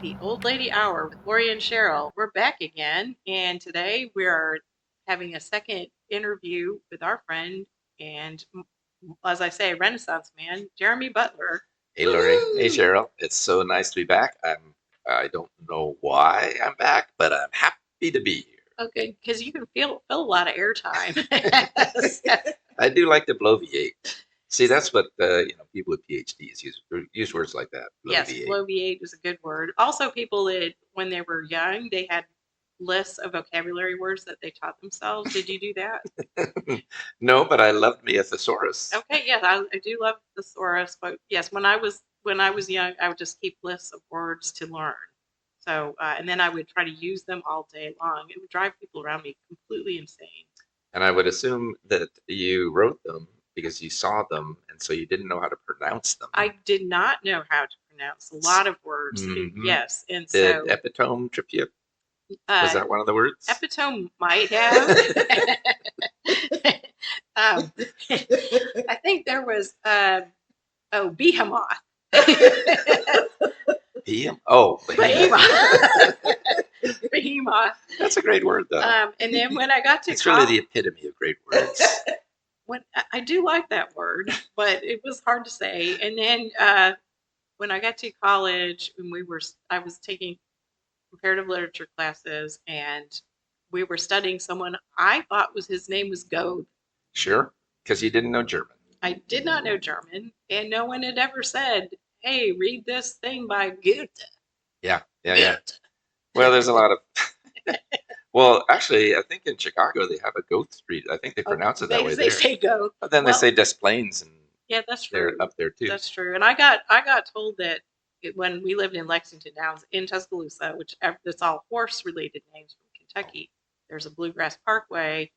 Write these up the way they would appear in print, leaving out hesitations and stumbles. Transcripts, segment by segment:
the Old Lady Hour with Lorrie and Sheryl. We're back again, and today we are having a second interview with our friend and, as I say, Renaissance man, Jeremy Butler. Hey Lorrie, hey Cheryl. It's so nice to be back. I don't know why I'm back, but I'm happy to be Okay, because you can fill a lot of airtime. here. I do like to bloviate. See, that's what people with PhDs use words like that. Yes, Bloviate. bloviate is a good word. Also, people that when they were young, they had lists of vocabulary words that they taught themselves. Did you do that? No, but I loved me a thesaurus. Okay, yes, I do love thesaurus, but yes, when I was young, I would just keep lists of words to learn. So, and then I would try to use them all day long. It would drive people around me completely insane. And I would assume that you wrote them because you saw them, and so you didn't know how to pronounce them. I did not know how to pronounce a lot of words. Yes, and Did so epitome trip you up? Was that one of the words? epitome might have. I think there was behemoth. Behemoth. That's a great word, though. And then when I got to it's really the epitome of great words. When I do like that word, but it was hard to say. And then when I got to college, and I was taking comparative literature classes, and we were studying someone I thought his name was Goethe. Sure, because you didn't know German. I did not know German, and no one had ever said, "Hey, read this thing by Goethe." Yeah. Well, there's a lot of. Well, actually, I think in Chicago they have a Goethe Street. I think they pronounce it that way there. They say Goethe, but then they say Des Plaines, and yeah, that's true. They're up there too. That's true. And I got told that when we lived in Lexington, now in Tuscaloosa, which that's all horse-related names from Kentucky. There's a Bluegrass Parkway,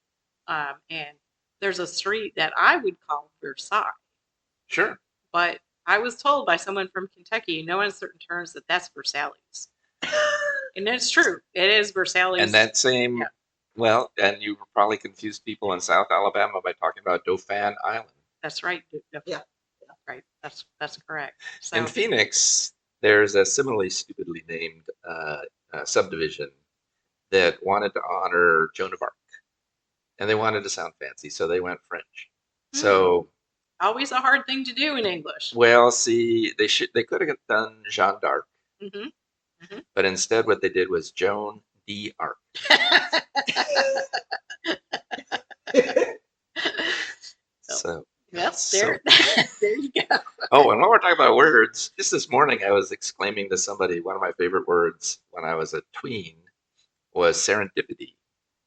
and there's a street that I would call Versailles. Sure. But I was told by someone from Kentucky, in no uncertain terms, that that's Versailles. And it's true. It is Versailles. And that same, well, and you probably confused people in South Alabama by talking about Dauphin Island. That's right. Yeah. Right. That's correct. So, in Phoenix, there's a similarly stupidly named subdivision that wanted to honor Joan of Arc, and they wanted to sound fancy, so they went French. So always a hard thing to do in English. Well, see, they could have done Jeanne d'Arc, but instead, what they did was Joan d'Arc. There you go. Oh, and while we're talking about words, just this morning I was exclaiming to somebody, one of my favorite words when I was a tween was serendipity,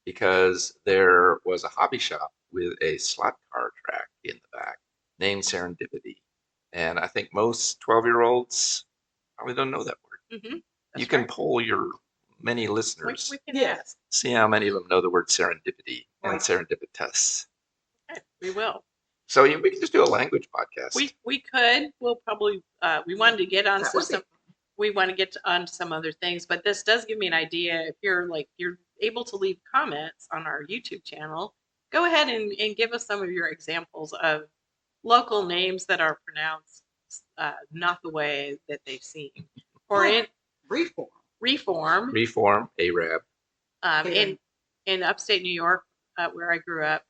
because there was a hobby shop with a slot car track in the back named Serendipity. And I think most 12-year-olds probably don't know that word. You can poll your many listeners. We can ask. See how many of them know the word serendipity and serendipitous. Okay, we will. So we can just do a language podcast. We could. We'll probably. We wanted to get on some. We want to get on some other things, but this does give me an idea. If you're able to leave comments on our YouTube channel, go ahead and give us some of your examples of local names that are pronounced not the way that they seem, or in reform, Arab. In upstate New York, where I grew up,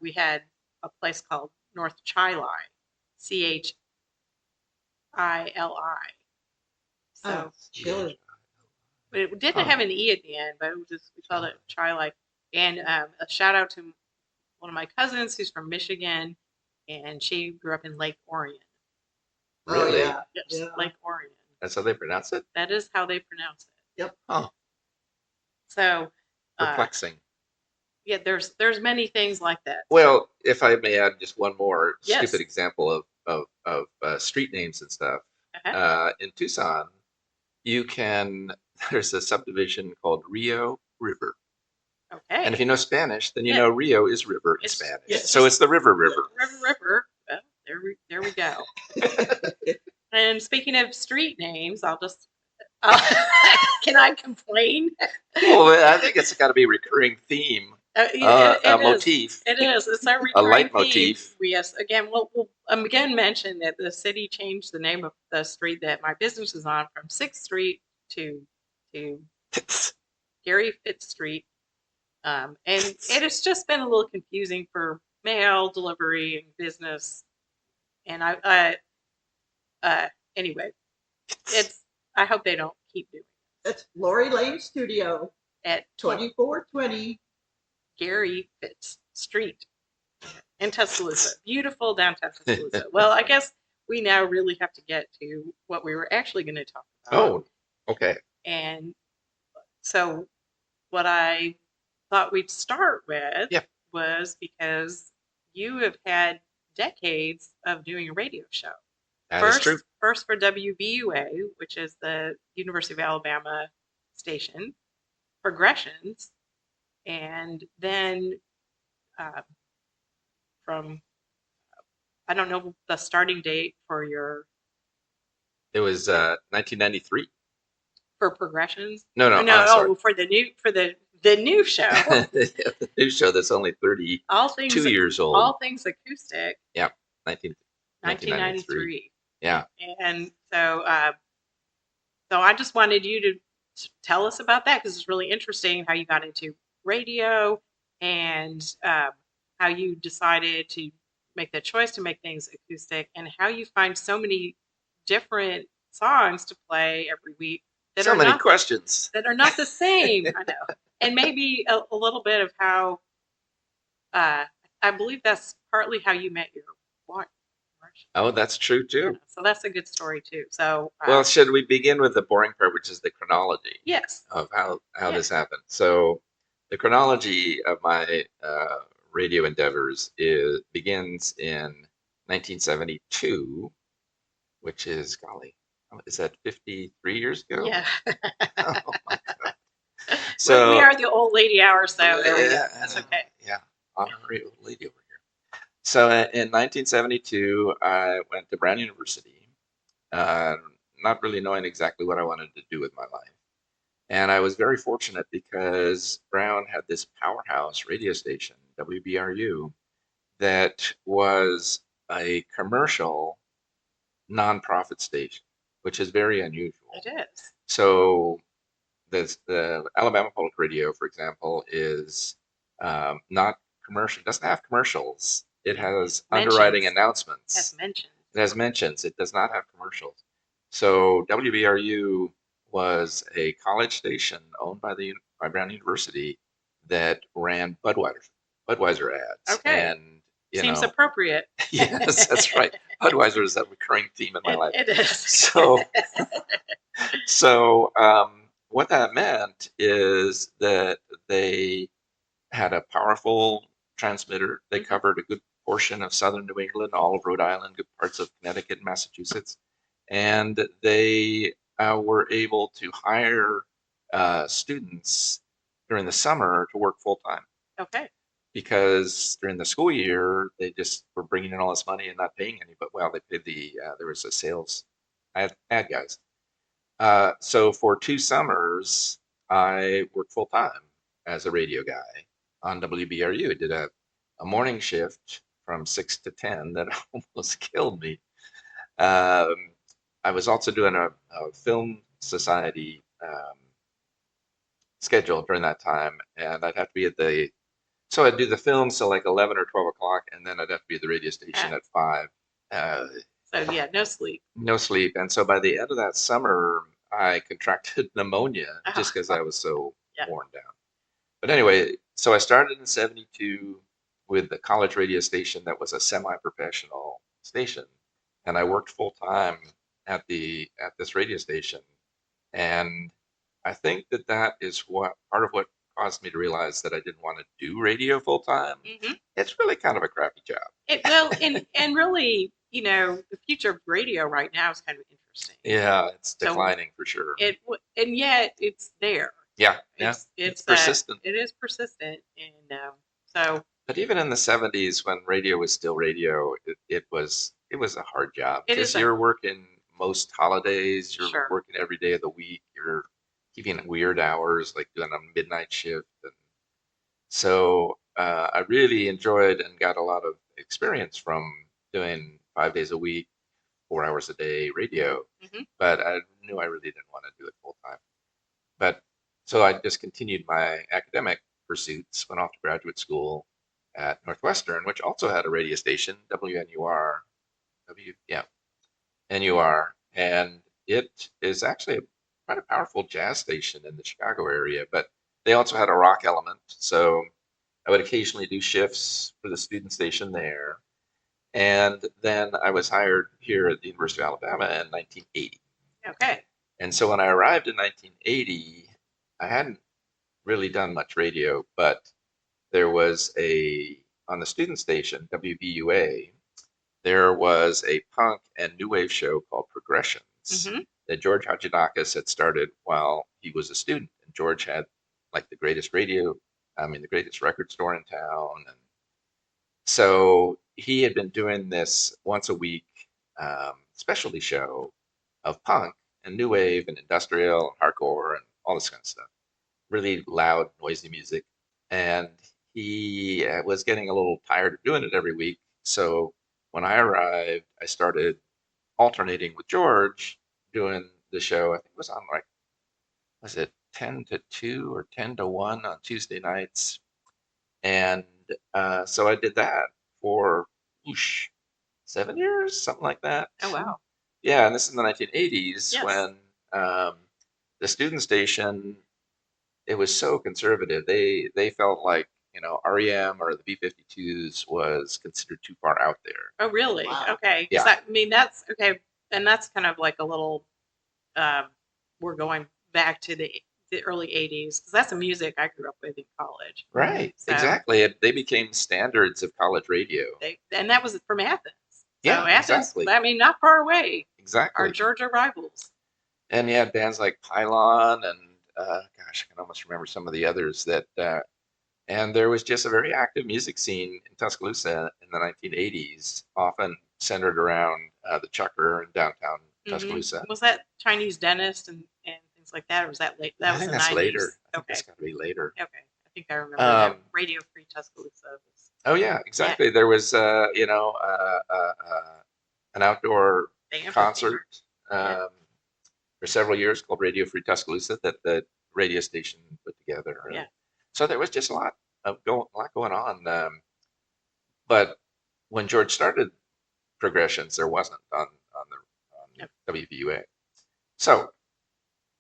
we had a place called North Chili, Chili. So chili. But it didn't have an E at the end, but it was just, we called it Chili. And a shout out to one of my cousins who's from Michigan, and she grew up in Lake Orion. Really? Oh, yeah. Yes, Lake Orion. That's how they pronounce it? That is how they pronounce it. Yep. Oh. So perplexing. Yeah, there's many things like that. Well, if I may add just one more stupid example of street names and stuff. In Tucson, there's a subdivision called Rio River. Okay. And if you know Spanish, then you know Rio is river in Spanish. Yes. So it's the river. River. Well, there we go. And speaking of street names, can I complain? Well, I think it's got to be a recurring theme. A motif. It is. It's a recurring motif. Yes. Again, we'll mention that the city changed the name of the street that my business is on from 6th Street to Gary Fitz Street. And it has just been a little confusing for mail delivery and business. And uh, anyway, it's, I hope they don't keep doing That's Lorrie Lane Studio, it at 2420 Gary Fitz Street in Tuscaloosa. Beautiful downtown Tuscaloosa. Well, I guess we now really have to get to what we were actually going to talk about. Oh, okay. And so what I thought we'd start with Yeah. was because you have had decades of doing a radio show. That is true. First for WVUA, which is the University of Alabama station, Progressions, and then from, I don't know the starting date for your It was 1993. for Progressions. No, No, for the new show. The new show that's only 32 All things years old. All things acoustic. Yeah, 1993. Yeah. And so so I just wanted you to tell us about that because it's really interesting how you got into radio and how you decided to make the choice to make things acoustic and how you find so many different songs to play every week that So are many not questions. that are not the same. I know, and maybe a little bit of how I believe that's partly how you met your wife. Oh, that's true too. So that's a good story too. So Well, should we begin with the boring part, which is the chronology yes, of how this happened? So, the chronology of my radio endeavors begins in 1972, which is, golly, is that 53 years ago? yeah. Oh my God. We So, are the old lady hour, so there we go. yeah, That's okay. yeah, honorary old lady over here. So, in 1972, I went to Brown University, uh, not really knowing exactly what I wanted to do with my life. And I was very fortunate because Brown had this powerhouse radio station, WBRU, that was a commercial nonprofit station, which is very unusual. It is. So the Alabama Public Radio, for example, is not commercial. It doesn't have commercials. It has underwriting announcements. Has mentions. It has mentions. It does not have commercials. So WBRU was a college station owned by Brown University that ran Budweiser ads. Okay. And Seems appropriate. Yes, that's right. Budweiser is a recurring theme in my life. It is. So what that meant is that they had a powerful transmitter. They covered a good portion of southern New England, all of Rhode Island, good parts of Connecticut and Massachusetts. And they were able to hire students during the summer to work full time. Okay. Because during the school year, they just were bringing in all this money and not paying any. But well, they paid there was a sales ad guys. So for 2 summers, I worked full time as a radio guy on WBRU. I did a morning shift from 6 to 10 that almost killed me. I was also doing a film society schedule during that time, and I'd have to be so I'd do the film till like 11 or 12 o'clock, and then I'd have to be at the radio station at 5. So yeah, no sleep. No sleep. And so by the end of that summer, I contracted pneumonia just because I was so worn down. But anyway, so I started in 72 with the college radio station that was a semi-professional station. And I worked full time at this radio station. And I think that is part of what caused me to realize that I didn't want to do radio full time. Mm-hmm. It's really kind of a crappy job. And really, the future of radio right now is kind of interesting. Yeah, it's declining for sure. And yet it's there. Yeah, it's persistent. It is persistent, and so. But even in the 70s, when radio was still radio, it was a hard job because you're working most holidays. You're working every day of the week. You're keeping weird hours, like doing a midnight shift. And so I really enjoyed and got a lot of experience from doing 5 days a week 4 hours a day radio, but I knew I really didn't want to do it full time. But so I just continued my academic pursuits, went off to graduate school at Northwestern, which also had a radio station, WNUR, NUR, and it is actually quite a powerful jazz station in the Chicago area, but they also had a rock element. So I would occasionally do shifts for the student station there. And then I was hired here at the University of Alabama in 1980. Okay. And so when I arrived in 1980, I hadn't really done much radio, but there was on the student station, WVUA, there was a punk and new wave show called Progressions that George Hadjidakis had started while he was a student. And George had like the greatest the greatest record store in town. And so he had been doing this once a week specialty show of punk and new wave and industrial and hardcore and all this kind of stuff. Really loud, noisy music. And he was getting a little tired of doing it every week. So when I arrived, I started alternating with George doing the show. I think it was on was it 10 to 2 or 10 to 1 on Tuesday nights? And so I did that for 7 years, something like that. Oh, wow. Yeah, and this is in the 1980s Yes. when the student station, it was so conservative. They felt like, REM or the B-52s was considered too far out there. Oh, really? Wow. Okay. Yeah. That's okay. And that's kind of like a little, we're going back to the early 80s because that's the music I grew up with in college. Right, So exactly. They became standards of college radio. and that was from Athens. So Yeah, Athens, exactly. I mean, not far away. Exactly. Our Georgia rivals. And you had bands like Pylon and, gosh, I can almost remember some of the others and there was just a very active music scene in Tuscaloosa in the 1980s, often centered around the Chucker in downtown Tuscaloosa. Was that Chinese dentist and things like that, or was that late? That I was think the that's 90s. later. I think Okay. that's got to be later. Okay. I think I remember that. Radio Free Tuscaloosa. Oh yeah, exactly. There was an outdoor concert for several years called Radio Free Tuscaloosa that the radio station put together. Yeah. So there was just a lot going on. But when George started Progressions, there wasn't on WVUA. So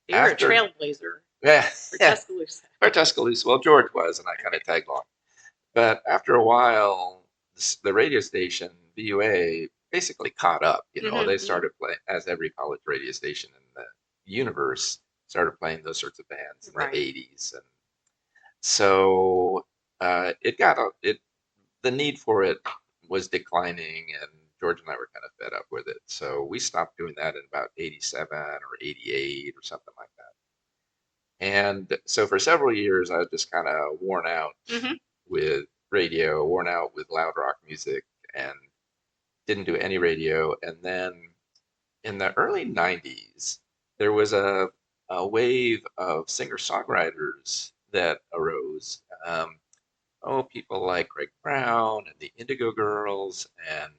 You were a after- trailblazer yeah, for Tuscaloosa. for Tuscaloosa. Well, George was, and I kind of tagged along. But after a while, the radio station VUA basically caught up. They started playing, as every college radio station in the universe started playing those sorts of bands in the 80s, and so the need for it was declining, and George and I were kind of fed up with it. So we stopped doing that in about 87 or 88 or something like that. And so for several years, I was just kind of worn out with radio, worn out with loud rock music, and didn't do any radio. And then in the early 90s, there was a wave of singer-songwriters that arose. People like Greg Brown and the Indigo Girls, and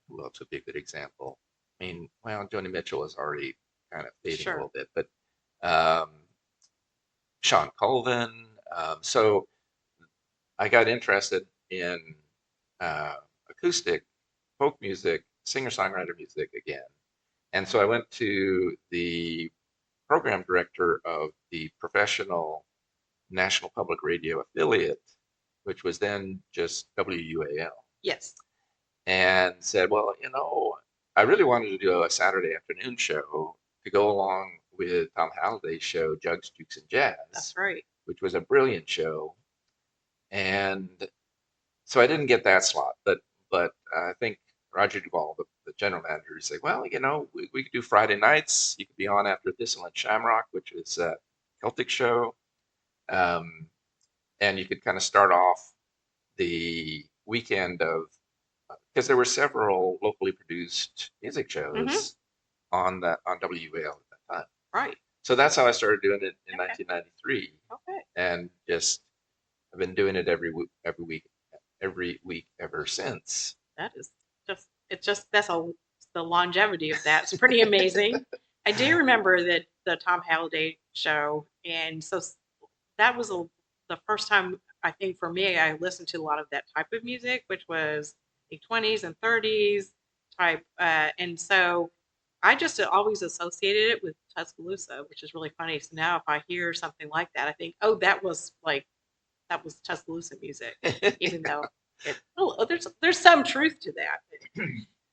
who else would be a good example? I mean, well, Joni Mitchell is already kind of fading a little bit, but Sean Colvin. So I got interested in acoustic folk music, singer-songwriter music again. And so I went to the program director of the professional National Public Radio affiliate, which was then just WUAL. Yes. And said, well, I really wanted to do a Saturday afternoon show to go along with Tom Halliday's show, Jugs, Jukes, and Jazz. That's right. Which was a brilliant show. And so I didn't get that slot, but I think Roger Duvall, the general manager, said, well, we could do Friday nights. You could be on after Thistle and Shamrock, which is a Celtic show. And you could kind of start off the weekend because there were several locally produced music shows on WUAL at that time. Right. So that's how I started doing it in 1993. Okay. And just I've been doing it every week ever since. That is that's a the longevity of that is pretty amazing. I do remember that the Tom Halliday show, and so that was the first time I think for me I listened to a lot of that type of music, which was the 20s and 30s type, and so I just always associated it with Tuscaloosa, which is really funny. So now if I hear something like that, I think, oh, that was Tuscaloosa music, even though there's some truth to that. But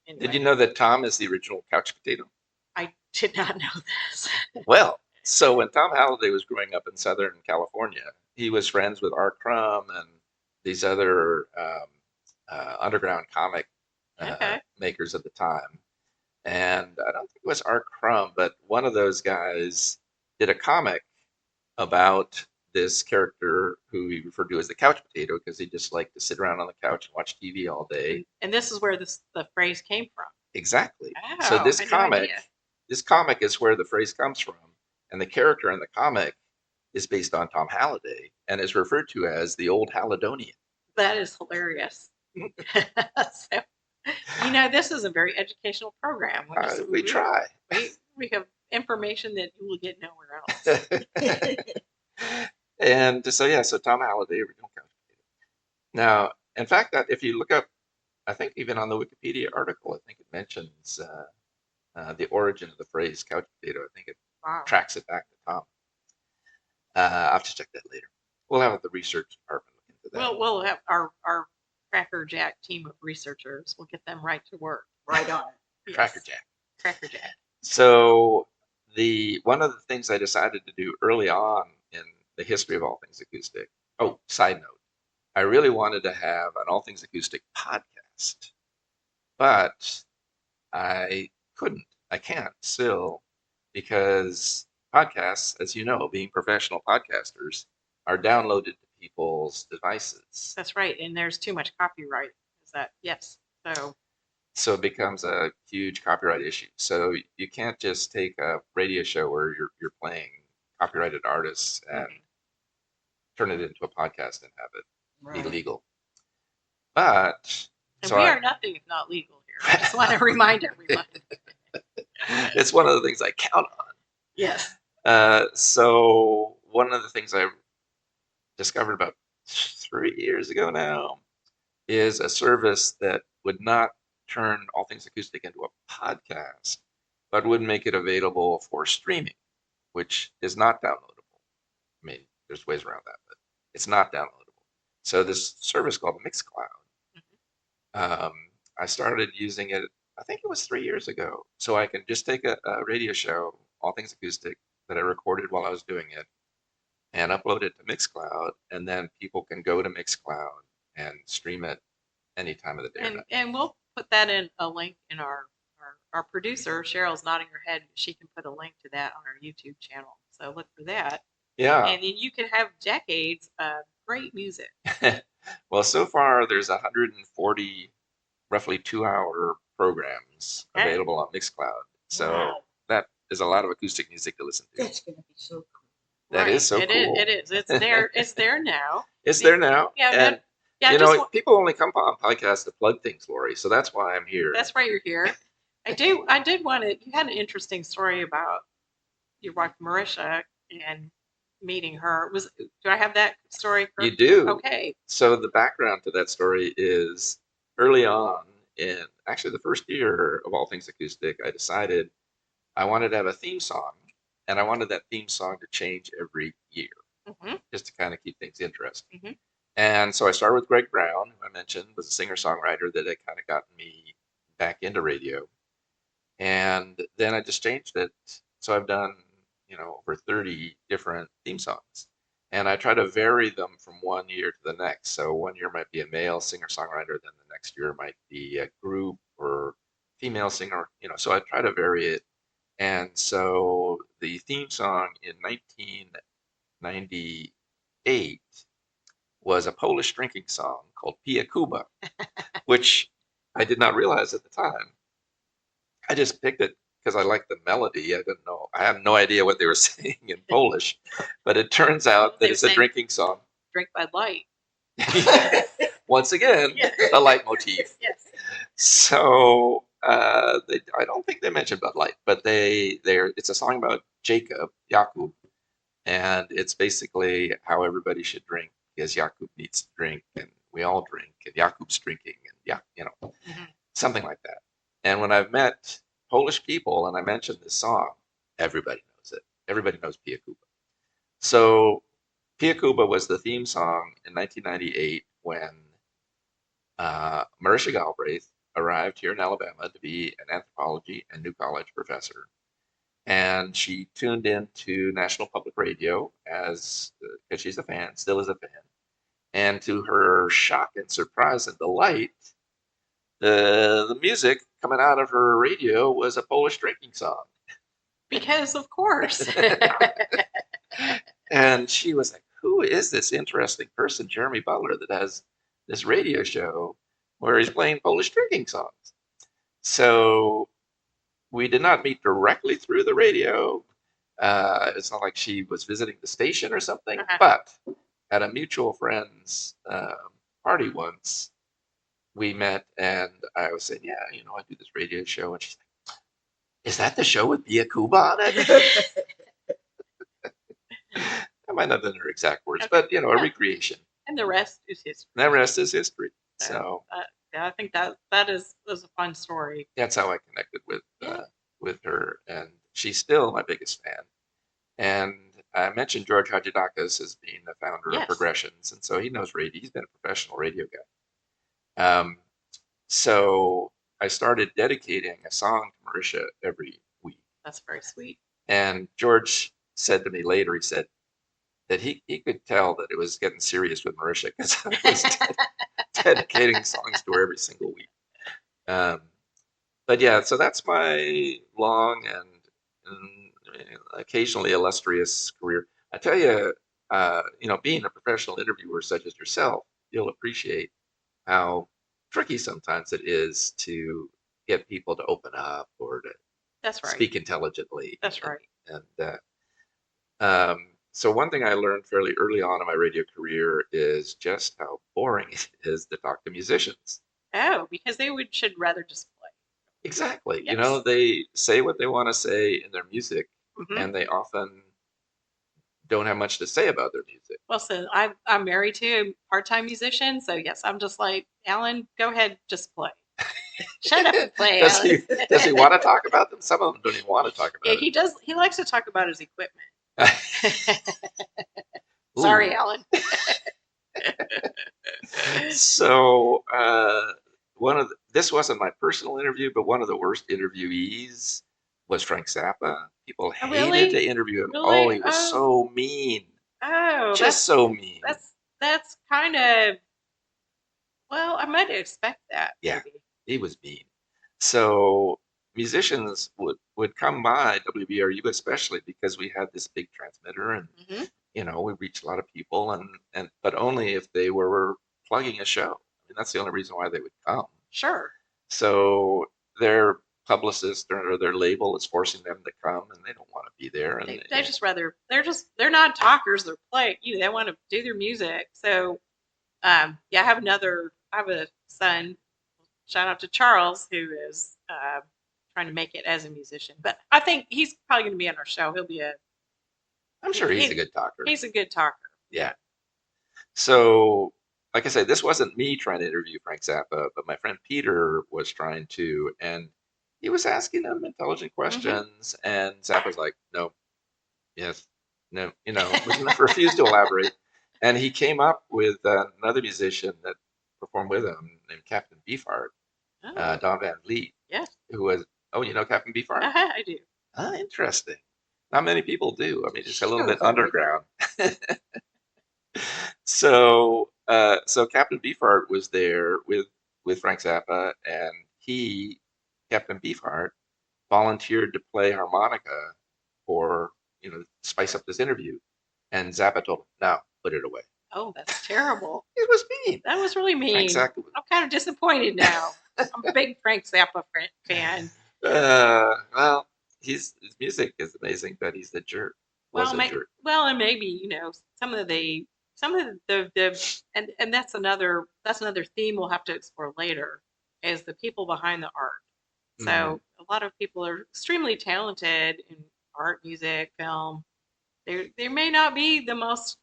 anyway, Did you know that Tom is the original couch potato? I did not know this. Well, so when Tom Halliday was growing up in Southern California, he was friends with Art Crumb and these other underground comic Okay. makers at the time. And I don't think it was Art Crumb, but one of those guys did a comic about this character who he referred to as the couch potato because he just liked to sit around on the couch and watch TV all day. And this is where the phrase came from. Exactly. Oh, So I had no idea. this comic is where the phrase comes from, and the character in the comic is based on Tom Halliday and is referred to as the Old Halladonian. That is hilarious. So, this is a very educational program. We try. We have information that you will get nowhere else. And so Tom Halliday, original couch potato. Now, in fact, that if you look up, I think even on the Wikipedia article, I think it mentions the origin of the phrase couch potato. I think it tracks it back to Tom. I'll have to check that later. We'll have the research department look into that. We'll have our Cracker Jack team of researchers. We'll get them right to work. Right on it. Yes. Cracker Jack. Cracker Jack. So one of the things I decided to do early on in the history of All Things Acoustic. Oh, side note. I really wanted to have an All Things Acoustic podcast, but I couldn't. I can't still because podcasts, as you know, being professional podcasters, are downloaded to people's devices. That's right. And there's too much copyright. Yes. So it becomes a huge copyright issue. So you can't just take a radio show where you're playing copyrighted artists and turn it into a podcast and have it be legal. But we are nothing if not legal here. I just want to remind everyone. It's one of the things I count on. Yes. So one of the things I discovered about 3 years ago now is a service that would not turn All Things Acoustic into a podcast, but would make it available for streaming, which is not downloadable. I mean, there's ways around that, but it's not downloadable. So this service called Mixcloud, I started using it, I think it was 3 years ago. So I can just take a radio show, All Things Acoustic, that I recorded while I was doing it, and upload it to Mixcloud, and then people can go to Mixcloud and stream it any time of the day. And we'll put that in a link in our producer, Cheryl's nodding her head. She can put a link to that on our YouTube channel. So look for that. Yeah. And then you can have decades of great music. Well, so far there's 140 roughly 2-hour programs available on Mixcloud. So that is a lot of acoustic music to listen to. That's going to be so cool. That is so cool. It is. It's there. It's there now. It's there now. Yeah. And people only come on podcasts to plug things, Lorrie. So that's why I'm here. That's why you're here. I did want to. You had an interesting story about your wife Marisha and meeting her. Do I have that story? You do. Okay. So the background to that story is early on in actually the first year of All Things Acoustic, I decided I wanted to have a theme song, and I wanted that theme song to change every year, just to kind of keep things interesting. Mm-hmm. And so I started with Greg Brown, who I mentioned was a singer-songwriter that had kind of gotten me back into radio. And then I just changed it. So I've done, over 30 different theme songs. And I try to vary them from one year to the next. So one year might be a male singer-songwriter, then the next year might be a group or female singer, so I try to vary it. And so the theme song in 1998 was a Polish drinking song called Pia Kuba, which I did not realize at the time. I just picked it because I liked the melody. I had no idea what they were saying in Polish, but it turns out that it's a drinking song. Drink Bud Light. Once again, a leitmotif. Yes. So I don't think they mentioned Bud Light, but it's a song about Jakub, and it's basically how everybody should drink because Jakub needs to drink, and we all drink, and Jakub's drinking, and yeah, Mhm. something like that. And when I've met Polish people and I mention this song, everybody knows it. Everybody knows Pia Kuba. So Pia Kuba was the theme song in 1998 when Marisha Galbraith arrived here in Alabama to be an anthropology and New College professor. And she tuned into National Public Radio because she's a fan, still is a fan. And to her shock and surprise and delight, the music coming out of her radio was a Polish drinking song. Because of course. And she was like, who is this interesting person, Jeremy Butler, that has this radio show where he's playing Polish drinking songs? So we did not meet directly through the radio. It's not like she was visiting the station or something, but at a mutual friend's party once, we met, and I was saying, yeah, I do this radio show, and she's like, is that the show with Pia Kuba on it? That might not have been her exact words, but a recreation. And the rest is history. And the rest is history. So yeah, I think that was a fun story. That's how I connected with her, and she's still my biggest fan. And I mentioned George Hadjidakis as being the founder of Progressions, and so he knows radio. He's been a professional radio guy. So I started dedicating a song to Marisha every week. That's very sweet. And George said to me later, he said that he could tell that it was getting serious with Marisha because I was dedicating songs to her every single week. But yeah, so that's my long and occasionally illustrious career. I tell you, being a professional interviewer such as yourself, you'll appreciate how tricky sometimes it is to get people to open up or to speak intelligently. That's right. And so one thing I learned fairly early on in my radio career is just how boring it is to talk to musicians. Oh, because they should rather just play. Exactly. Yes. They say what they want to say in their music, and they often don't have much to say about their music. Well, so I'm married to a part-time musician, so yes, I'm just like, Alan, go ahead, just play. Shut up and play, Alan. Does he want to talk about them? Some of them don't even want to talk about it. He does. He likes to talk about his equipment. Sorry, Alan. So this wasn't my personal interview, but one of the worst interviewees was Frank Zappa. People hated to interview him. Really? Oh, he was so mean. Oh, just so mean. That's kind of, well, I might expect that. Yeah, maybe. He was mean. So musicians would come by WBRU especially because we had this big transmitter and we reached a lot of people but only if they were plugging a show. I mean, that's the only reason why they would come. Sure. So their publicist or their label is forcing them to come, and they don't want to be there. And they just rather they're not talkers. They're play. They want to do their music. So, I have a son. Shout out to Charles, who is trying to make it as a musician. But I think he's probably going to be on our show. I'm sure he's a good talker. He's a good talker. Yeah. So, like I said, this wasn't me trying to interview Frank Zappa, but my friend Peter was trying to, and he was asking them intelligent questions, and Zappa's like, no, yes, no, refused to elaborate. And he came up with another musician that performed with him named Captain Beefheart, Don Van Vliet. Yes. Who was, Captain Beefheart? I do. Interesting. Not many people do. I mean, it's a little bit underground. So Captain Beefheart was there with Frank Zappa, and Captain Beefheart, volunteered to play harmonica for spice up this interview, and Zappa told him, "No, put it away." Oh, that's terrible. It was mean. That was really mean. Exactly. I'm kind of disappointed now. I'm a big Frank Zappa fan. Well, his music is amazing, but he's a jerk. Jerk. Well, and maybe some of the and that's another theme we'll have to explore later, is the people behind the art. So a lot of people are extremely talented in art, music, film. They may not be the most,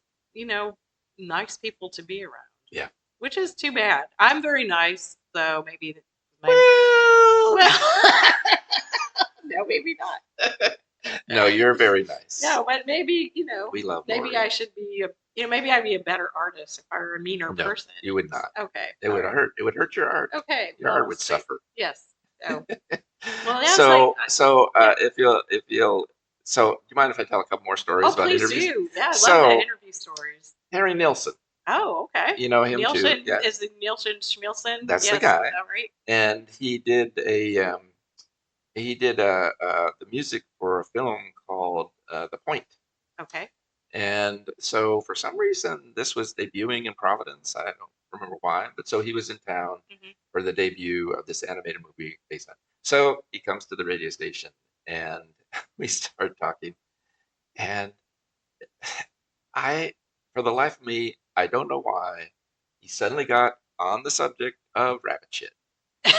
nice people to be around. Yeah. Which is too bad. I'm very nice, so maybe Well, no, maybe not. no, you're very nice. No, but maybe, We love maybe Lorrie. I should be maybe I'd be a better artist if I were a meaner No, person. you would not. Okay. It would hurt. It would hurt your art. Okay. Your art would suffer. Yes. So, well, that's So, yeah. if you'll, so do you mind if I tell a couple more stories about please interviews? do. Yeah, I love So, the interview stories. Harry Nilsson, Oh, okay. you know him too. Nielsen, Yeah, is it Nielsen Schmielsen? that's Yes, the guy. is that right? And he did the music for a film called The Point. Okay. And so for some reason, this was debuting in Providence. I don't remember why, but so he was in town for the debut of this animated movie based on. So he comes to the radio station and we start talking. And for the life of me, I don't know why, he suddenly got on the subject of rabbit shit.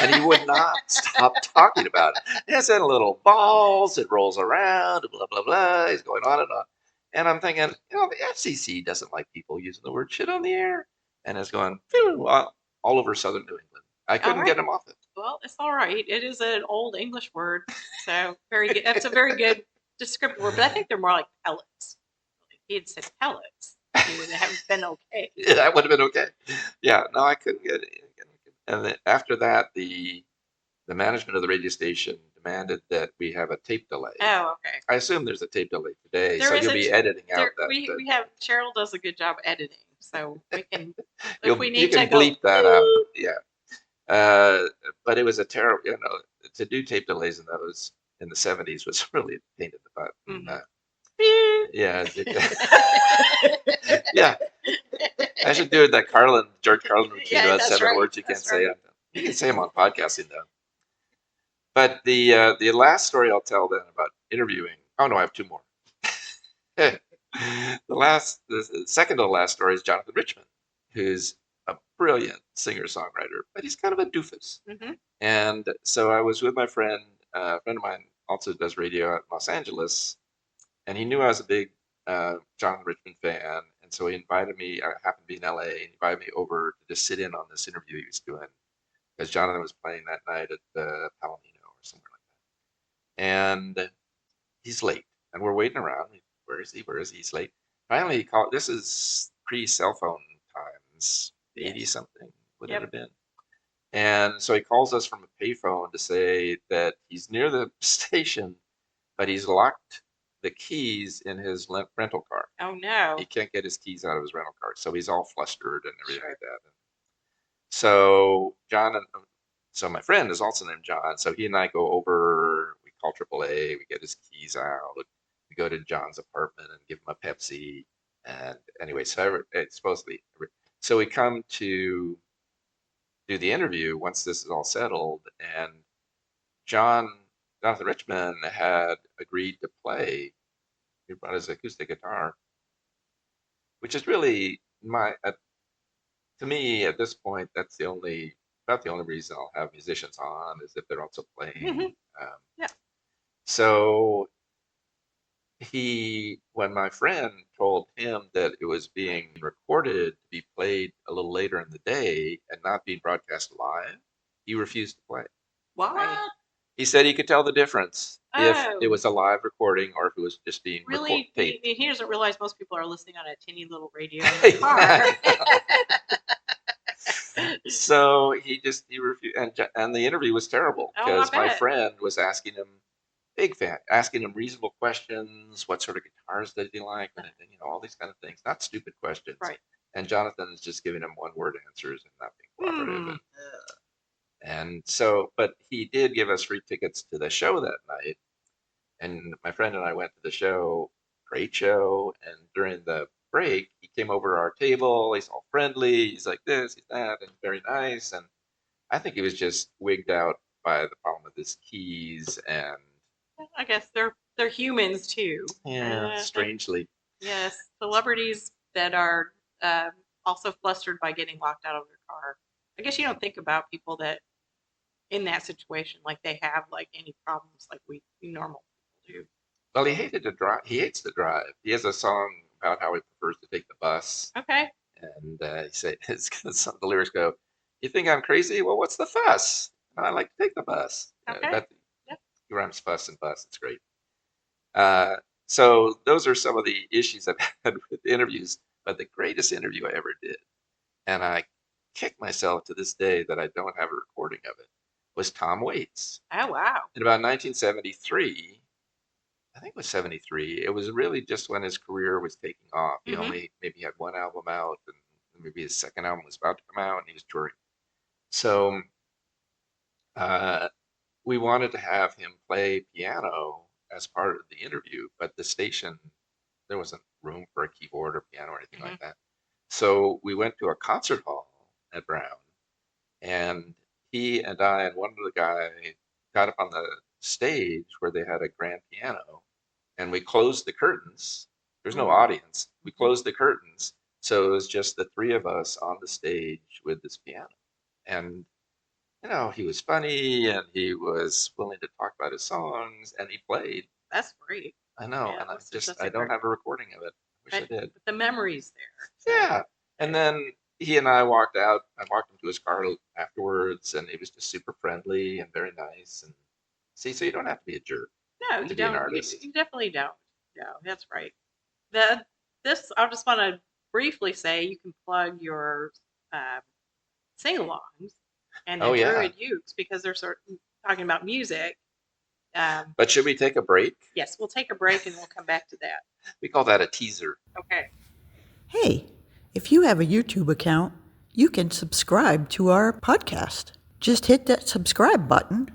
And he would not stop talking about it. It has that little balls, it rolls around, blah, blah, blah. He's going on and on. And I'm thinking, the FCC doesn't like people using the word shit on the air. And it's going all over southern New England. I couldn't get him off it. Well, it's all right. It is an old English word. So very good. That's a very good descriptive word. But I think they're more like pellets. If he had said pellets, it would have been okay. Yeah, that would have been okay. Yeah, no, I couldn't get it. And then after that, the management of the radio station demanded that we have a tape delay. Oh, okay. I assume there's a tape delay today, There so is you'll be editing out that. We have Sheryl does a good job editing, so we can you can bleep that out. Yeah, but it was a terrible. To do tape delays in the 70s was really a pain in the butt. Yeah, yeah. I should do that George Carlin routine about 7 words you can't say. You can say them on podcasting though. But the last story I'll tell then about interviewing. Oh no, I have 2 more. The second to the last story is Jonathan Richman, who's a brilliant singer-songwriter, but he's kind of a doofus. And so I was with my friend, a friend of mine also does radio at Los Angeles, and he knew I was a big Jonathan Richman fan, and so he invited me. I happened to be in LA, and he invited me over to just sit in on this interview he was doing because Jonathan was playing that night at the Palomino or somewhere like that. And he's late, and we're waiting around. Where is he? Where is he? He's late. Finally, he called. This is pre-cell phone times, 80 something would it have been? And so he calls us from a payphone to say that he's near the station, but he's locked the keys in his rental car. Oh no! He can't get his keys out of his rental car, so he's all flustered and everything like that. So so my friend is also named John. So he and I go over. We call AAA. We get his keys out. We go to John's apartment and give him a Pepsi. And anyway, so it's supposedly. So we come to do the interview once this is all settled, and Jonathan Richman had agreed to play. He brought his acoustic guitar, which is really to me at this point, that's about the only reason I'll have musicians on is if they're also playing. So when my friend told him that it was being recorded to be played a little later in the day and not being broadcast live, he refused to play. Why? He said he could tell the difference if it was a live recording or if it was just being taped. He doesn't realize most people are listening on a teeny little radio in the car. So he refused, and the interview was terrible because my friend was asking him, big fan, asking him reasonable questions. What sort of guitars did he like? And all these kind of things, not stupid questions. Right. And Jonathan is just giving him one-word answers and not being cooperative. And so, but he did give us free tickets to the show that night. And my friend and I went to the show, great show. And during the break, he came over to our table. He's all friendly. He's like this, he's that, and very nice. And I think he was just wigged out by the problem with his keys. And I guess they're humans too. Yeah, strangely. Yes, celebrities that are also flustered by getting locked out of their car. I guess you don't think about people that in that situation, like they have like any problems like we normal people Well, he hated to drive. He hates to drive. He has a song about how he prefers to take the bus, do. Okay. and he said, some of the lyrics go, "You think I'm crazy? Well, what's the fuss? I like to take the bus." Okay. That Yep. he rhymes fuss and bus. It's great. Uh, so those are some of the issues I've had with interviews. But the greatest interview I ever did, and I kick myself to this day that I don't have a recording of it, was Tom Waits. Oh wow. In about 1973, I think it was 73, it was really just when his career was taking off. He Mm-hmm. only maybe had one album out, and maybe his second album was about to come out, and he was touring. So uh, we wanted to have him play piano as part of the interview, but the station, there wasn't room for a keyboard or piano or anything Mm-hmm. like that. So we went to a concert hall at Brown, and he and I and one other guy got up on the stage where they had a grand piano, and we closed the curtains. There's no Ooh. audience. We closed the curtains, so it was just the three of us on the stage with this piano. And he was funny, and he was willing to talk about his songs, and he played. That's great. I know, Yeah, and that's just I a don't great. have a recording of it. Wish I But, did. but the memories there. So. Yeah. And then he and I walked out. I walked him to his car afterwards, and he was just super friendly and very nice. And see, so you don't have to be a jerk No, to you be an don't. You, artist. you definitely don't. No, that's right. The this I just want to briefly say you can plug your uh, sing-alongs and the Oh yeah. Druid Ukes because they're sort of talking about music. But should we take a break? Yes, we'll take a break and we'll come back to that. We call that a teaser. Okay. Hey, if you have a YouTube account, you can subscribe to our podcast. Just hit that subscribe button,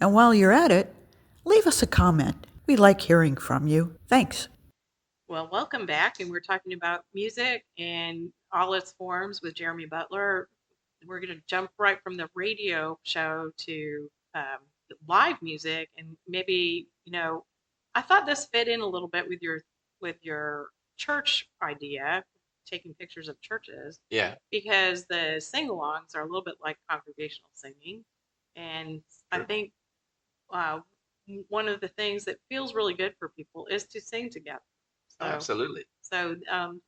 and while you're at it, leave us a comment. We like hearing from you. Thanks. Well, welcome back, and we're talking about music and all its forms with Jeremy Butler. We're going to jump right from the radio show to live music, and maybe I thought this fit in a little bit with your church idea, taking pictures of churches, Yeah. because the sing-alongs are a little bit like congregational singing, and I Sure. think uh, one of the things that feels really good for people is to sing together. Oh, So, absolutely.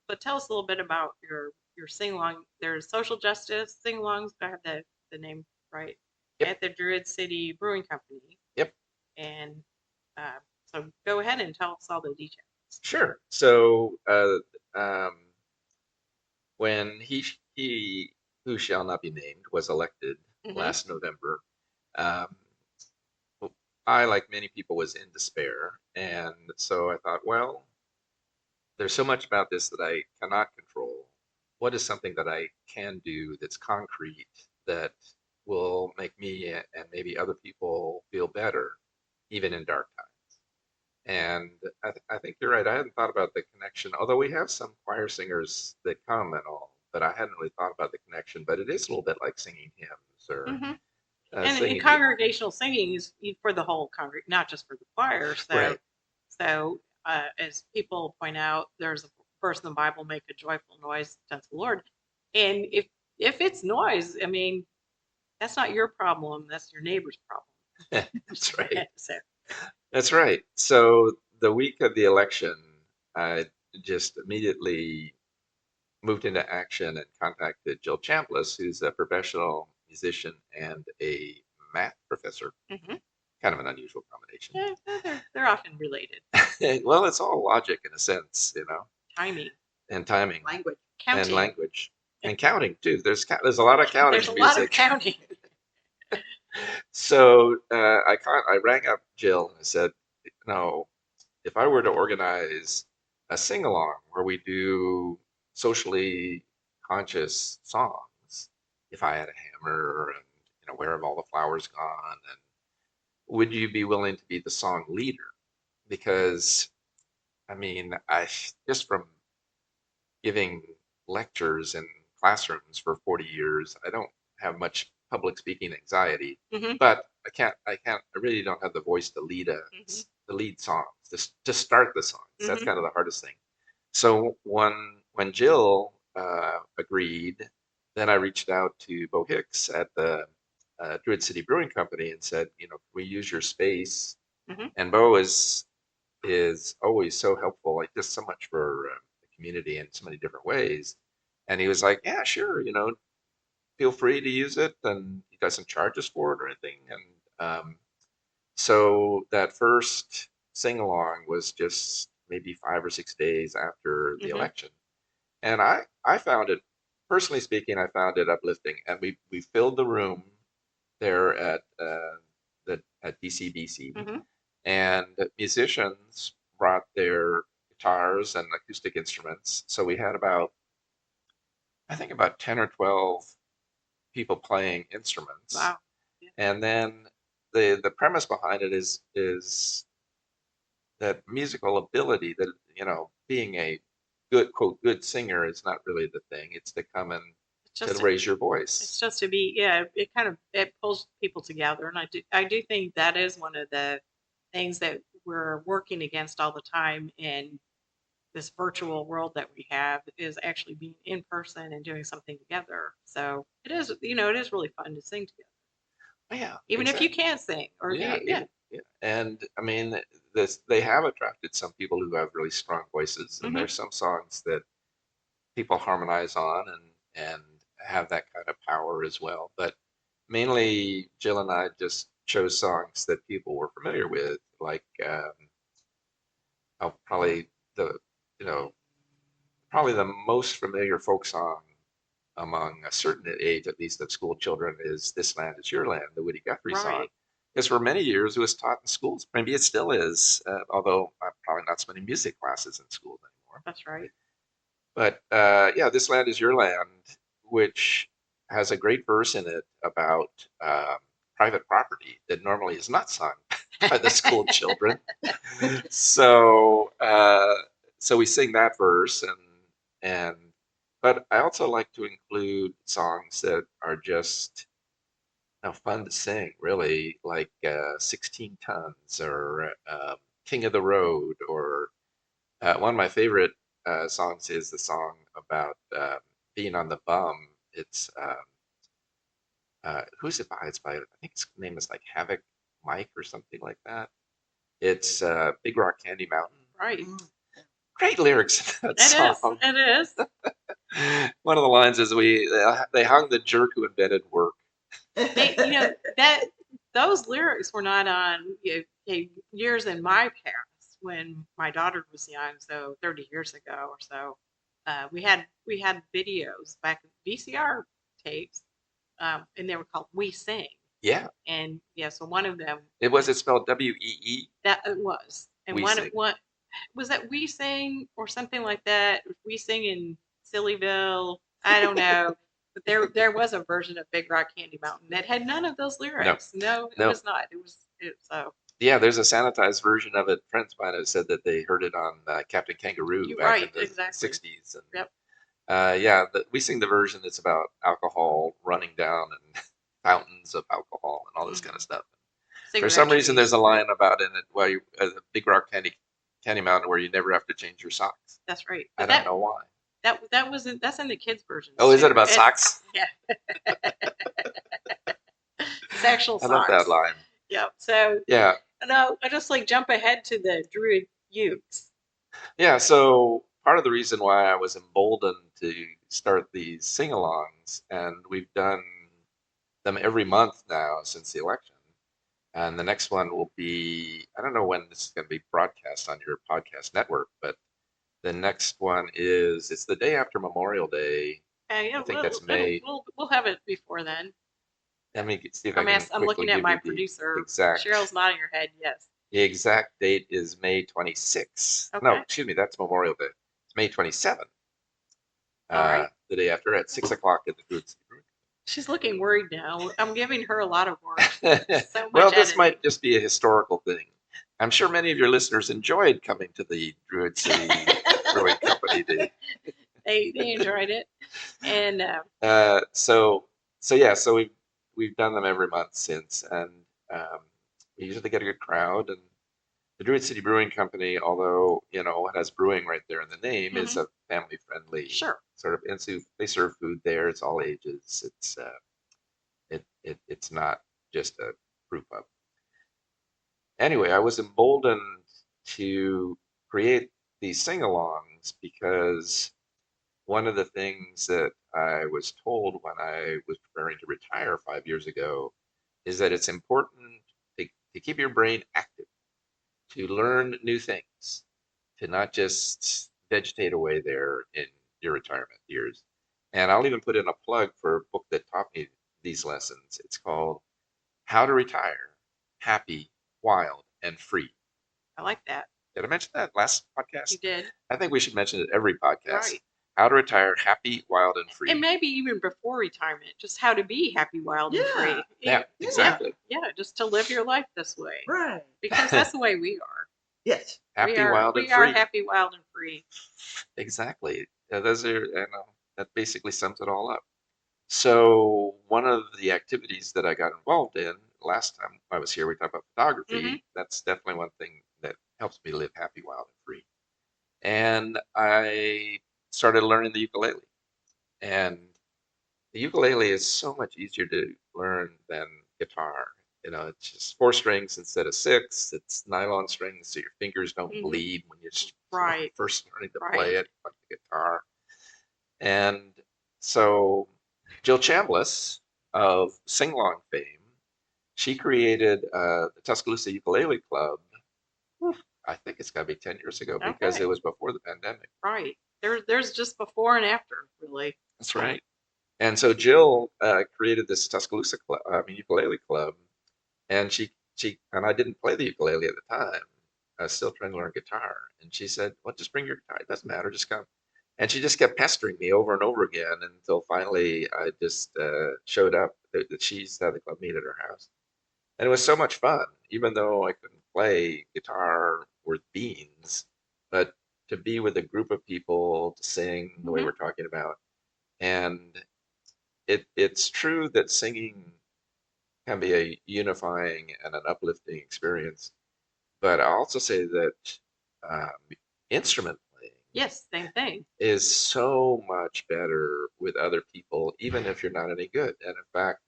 but tell us a little bit about your sing along. There's social justice sing alongs. I have the name right Yep. at the Druid City Brewing Company. Yep. And so go ahead and tell us all the details. Sure. So um, when he who shall not be named was elected Mm-hmm. last November, um, I, like many people, was in despair, and so I thought, well, there's so much about this that I cannot control. What is something that I can do that's concrete that will make me and maybe other people feel better, even in dark times? And I think you're right. I hadn't thought about the connection, although we have some choir singers that come and all, but I hadn't really thought about the connection. But it is a little bit like singing hymns or Mm-hmm. And singing. congregational singing is for the whole congregation, not just for the choir. Right. So as people point out, there's a verse in the Bible, "Make a joyful noise unto the Lord," and if it's noise, I mean, that's not your problem. That's your neighbor's problem. That's right. So, That's right. So the week of the election, I just immediately moved into action and contacted Jill Chambliss, who's a professional musician and a math professor. mhm. Kind of an unusual combination. Yeah, they're often related. Well, it's all logic in a sense, Timing, and timing Language. counting. and language and counting too. There's a lot of counting There's a in lot of music. counting. So I rang up Jill and I said, if I were to organize a sing along where we do socially conscious songs, if I had a hammer and where have all the flowers gone, and would you be willing to be the song leader? Because I mean, I just from giving lectures in classrooms for 40 years, I don't have much public speaking anxiety, Mhm. but I really don't have the voice to lead Mhm. the lead songs, to start the songs. That's Mhm. kind of the hardest thing. So when Jill agreed, then I reached out to Bo Hicks at the Druid City Brewing Company and said, can we use your space? Mhm. And Bo is always so helpful, like just so much for the community in so many different ways. And he was like, yeah, sure, feel free to use it, and he doesn't charge us for it or anything. And so that first sing along was just maybe 5 or 6 days after the Mhm. election, and I found it, personally speaking, I found it uplifting, and we filled the room there at DCBC, Mhm. and musicians brought their guitars and acoustic instruments. So we had I think about 10 or 12 people playing instruments. Wow. Yeah. And then the premise behind it is that musical ability, that being a good, quote, good singer is not really the thing. It's to come and It's to just raise your it's voice. just to be, yeah, it kind of it pulls people together, and I do think that is one of the things that we're working against all the time in this virtual world that we have, is actually being in person and doing something together. So it is, it is really fun to sing together, Yeah, even if you exactly. can't sing or if Yeah, you, yeah. yeah. And I mean, this they have attracted some people who have really strong voices, and Hmm. there's some songs that people harmonize on and have that kind of power as well. But mainly, Jill and I just chose songs that people were familiar with, like probably the you know probably the most familiar folk song among a certain age, at least of school children, is "This Land Is Your Land," the Woody Guthrie song. Right. Because for many years it was taught in schools. Maybe it still is, although probably not so many music classes in schools anymore. That's right. But yeah, "This Land Is Your Land," which has a great verse in it about private property that normally is not sung by the school children. So so we sing that verse, and but I also like to include songs that are just fun to sing, really, like 16 Tons or King of the Road, or one of my favorite songs is the song about being on the bum. It's who's it by? It's by, I think his name is like Havoc Mike or something like that. It's Big Rock Candy Mountain. Right. Great lyrics in that It is. song. It is. One of the lines is they hung the jerk who invented work. They, that those lyrics were not on, years in my past when my daughter was young, so 30 years ago or so. We had videos back, VCR tapes, and they were called "We Sing," Yeah, and yeah, so one of them, it spelled WEE. that it was, and We sing. one was that "We Sing" or something like that. "We Sing in Sillyville." I don't know. But there was a version of Big Rock Candy Mountain that had none of those No, lyrics. No, it no. was not. So Yeah, there's a sanitized version of it. Friends of mine have said that they heard it on Captain Kangaroo you're back in right, the exactly. 60s. And Yep. yeah, we sing the version that's about alcohol running down and fountains of alcohol and all this kind of stuff. For Cigarette some reason, trees. there's a line about in it where the Big Rock Candy Mountain where you never have to change your socks. That's right. I But don't know why. that's in the kids versions Oh, is it too. about socks? Yeah, sexual I love that socks. line. Yep. So Yeah, no, I just like jump ahead to the Druid Ukes. yeah. So part of the reason why I was emboldened to start these sing-alongs, and we've done them every month now since the election. And the next one will be, I don't know when this is going to be broadcast on your podcast network, but the next one it's the day after Memorial Day. Yeah, I think that's May. we'll have it before then. Let me see if I can I'm quickly looking at give my you producer. exact Cheryl's nodding her head. Yes. the exact date is May 26th. No, Okay. excuse me, that's Memorial Day. It's May 27th. All right. The day after at 6 o'clock at the Druid City Brewing. She's looking worried now. I'm giving her a lot of work. So Well, much this editing. might just be a historical thing. I'm sure many of your listeners enjoyed coming to the Druid City Brewing Company Day. They enjoyed it, and So yeah, so we've done them every month since, and um, we usually get a good crowd. And the Druid City Brewing Company, although it has brewing right there in the name, is mhm, a family friendly sure. sort of. And so they serve food there. It's all ages. It's It's not just a brew pub. Anyway, I was emboldened to create these sing-alongs because one of the things that I was told when I was preparing to retire 5 years ago is that it's important to keep your brain active, to learn new things, to not just vegetate away there in your retirement years. And I'll even put in a plug for a book that taught me these lessons. It's called How to Retire Happy, Wild, and Free. I like that. Did I mention that last podcast? You did. I think we should mention it every podcast. Right. How to retire happy, wild, and free. And maybe even before retirement, just how to be happy, wild, and free. Yeah, exactly. Yeah, just to live your life this way. Right. Because that's the way we are. Yes. Happy, we are, wild, and we free. are happy, wild, and free. Exactly. Yeah, those are, that basically sums it all up. So one of the activities that I got involved in last time I was here, we talked about photography. Mm-hmm. That's definitely one thing that helps me live happy, wild, and free. And I started learning the ukulele. And the ukulele is so much easier to learn than guitar. It's just 4 strings instead of 6. It's nylon strings, so your fingers don't Mhm. bleed when you're Right. first learning to Right. play it, like the guitar. And so Jill Chambliss of Singalong fame, she created the Tuscaloosa Ukulele Club. I think it's got to be 10 years ago because Okay. it was before the pandemic. Right. There's just before and after, really. That's right. And so Jill created this Tuscaloosa ukulele club, and she and I didn't play the ukulele at the time. I was still trying to learn guitar, and she said, "Well, just bring your guitar. It doesn't matter. Just come." And she just kept pestering me over and over again until finally I just showed up. She's had the club meet at her house, and it was so much fun. Even though I couldn't play guitar worth beans, but to be with a group of people to sing the way Mhm. we're talking about, and it's true that singing can be a unifying and an uplifting experience, but I also say that um, instrument playing Yes, same thing. is so much better with other people, even if you're not any good. And in fact,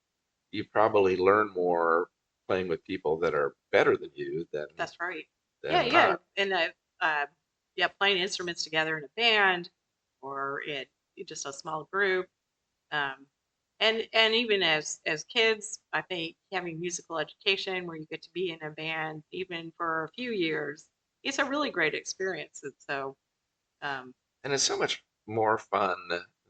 you probably learn more playing with people that are better than you than That's right. than Yeah. not. And playing instruments together in a band or in just a small group. Um, and even as kids, I think having musical education where you get to be in a band even for a few years, it's a really great experience. And so, And it's so much more fun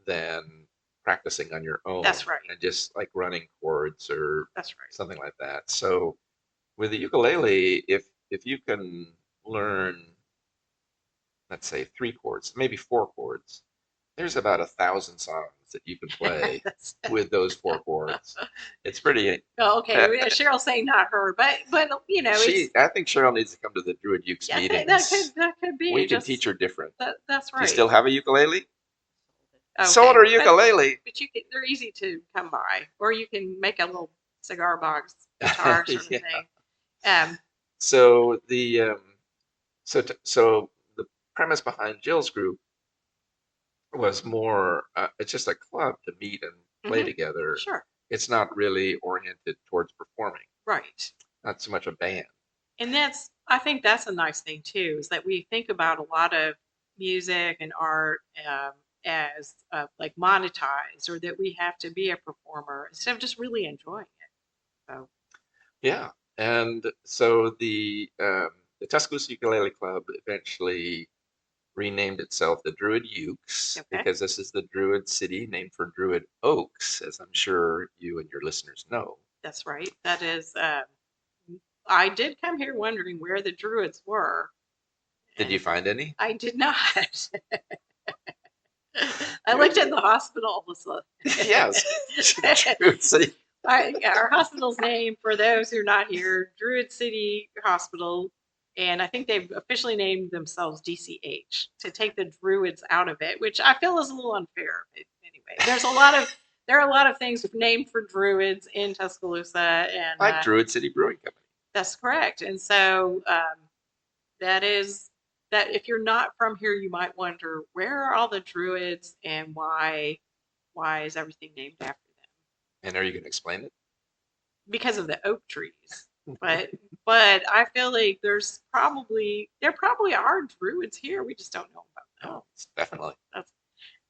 than practicing on your own that's right. and just like running chords or That's right. something like that. So with the ukulele, if you can learn, let's say 3 chords, maybe 4 chords, there's about 1,000 songs that you can play with those 4 chords. It's pretty. Oh, okay. Cheryl's saying not her, but I think Cheryl needs to come to the Druid Ukes yeah, meetings. that could be. We can teach her different. That's right. Do you still have a ukulele? Okay, Sold her ukulele. But they're easy to come by, or you can make a little cigar box guitar sort of Yeah. thing. So the so the premise behind Jill's group was more. It's just a club to meet and play together. Sure. It's not really oriented towards performing. Right. Not so much a band. And I think that's a nice thing too, is that we think about a lot of music and art as like monetized, or that we have to be a performer instead of just really enjoying it. So. Yeah, and so the Tuscaloosa Ukulele Club eventually renamed itself the Druid Ukes because this is the Druid city named for Druid oaks, as I'm sure you and your listeners know. That's right. That is. I did come here wondering where the Druids were. Did you find any? I did not. I looked at the hospital. Yes, Druid City. Our hospital's name, for those who are not here, Druid City Hospital, and I think they've officially named themselves DCH to take the Druids out of it, which I feel is a little unfair. But anyway, there are a lot of things named for Druids in Tuscaloosa, and like Druid City Brewing Company. That's correct. And so that if you're not from here, you might wonder, where are all the Druids and why is everything named after them? And are you going to explain it? because of the oak trees. But I feel like there probably are druids here. We just don't know about them. Oh, definitely. That's,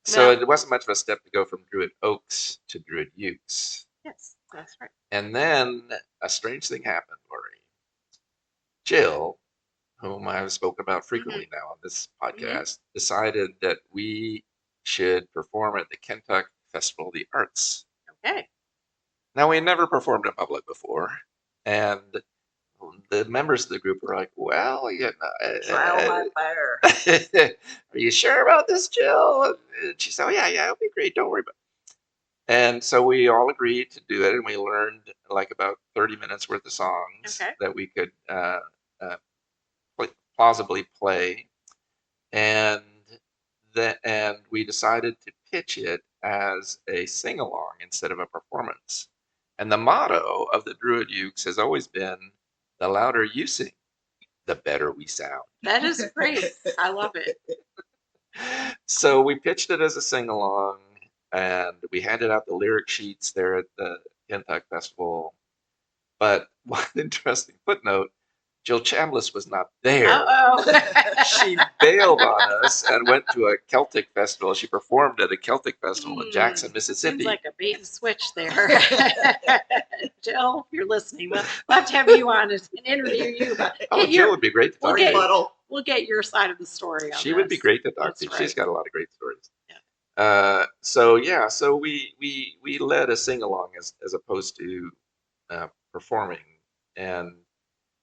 So well, it wasn't much of a step to go from Druid Oaks to Druid Ukes. yes, that's right. And then a strange thing happened, Lorrie. Jill, whom I've spoken about frequently now on this podcast, decided that we should perform at the Kentucky Festival of the Arts. Okay. Now, we never performed in public before, and the members of the group were like, well, Trial by fire. are you sure about this, Jill? And she said, oh, yeah, it'll be great. Don't worry about it. And so we all agreed to do it, and we learned like about 30 minutes worth of songs that we could plausibly play. And we decided to pitch it as a sing-along instead of a performance. And the motto of the Druid Ukes has always been, the louder you sing, the better we sound. That is great. I love it. So we pitched it as a sing-along, and we handed out the lyric sheets there at the Kentucky Festival. But one interesting footnote, Jill Chambliss was not there. Uh-oh. She bailed on us and went to a Celtic festival. She performed at a Celtic festival in Jackson, Mississippi. Seems like a bait and switch there. Jill, if you're listening, we'll have to have you on and interview you. Jill would be great to talk to. We'll get your side of the story on She would be great to talk to. Right. She's got a lot of great stories. Yeah. So we led a sing-along as opposed to performing, and